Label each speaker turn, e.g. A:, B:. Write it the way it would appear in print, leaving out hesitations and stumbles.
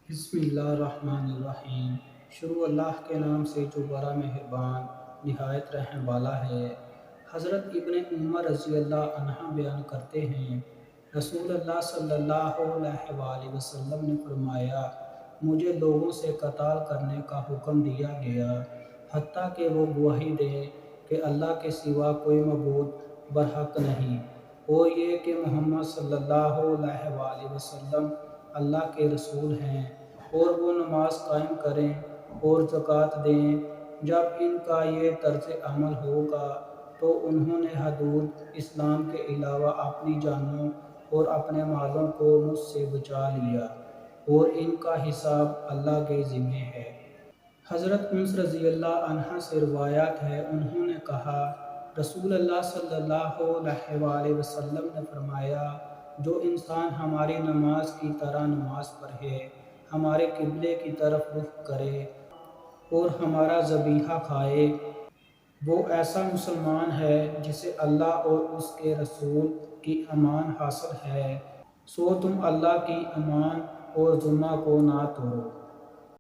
A: بسم اللہ الرحمن الرحیم۔ شروع اللہ کے نام سے جو بڑا مہربان نہایت رحم والا ہے۔ حضرت ابن عمر رضی اللہ عنہ بیان کرتے ہیں، رسول اللہ صلی اللہ علیہ وآلہ وسلم نے فرمایا، مجھے لوگوں سے قتال کرنے کا حکم دیا گیا حتیٰ کہ وہ گواہی دیں کہ اللہ کے سوا کوئی معبود برحق نہیں، اور یہ کہ محمد صلی اللہ علیہ وآلہ وسلم اللہ کے رسول ہیں، اور وہ نماز قائم کریں اور زکوٰۃ دیں۔ جب ان کا یہ طرز عمل ہوگا تو انہوں نے حدود اسلام کے علاوہ اپنی جانوں اور اپنے مالوں کو مجھ سے بچا لیا، اور ان کا حساب اللہ کے ذمہ ہے۔ حضرت انس رضی اللہ عنہ سے روایت ہے، انہوں نے کہا، رسول اللہ صلی اللہ علیہ وآلہ وسلم نے فرمایا، جو انسان ہماری نماز کی طرح نماز پڑھے، ہمارے قبلے کی طرف رخ کرے اور ہمارا ذبیحہ کھائے، وہ ایسا مسلمان ہے جسے اللہ اور اس کے رسول کی امان حاصل ہے، سو تم اللہ کی امان اور ذمہ کو نہ توڑو۔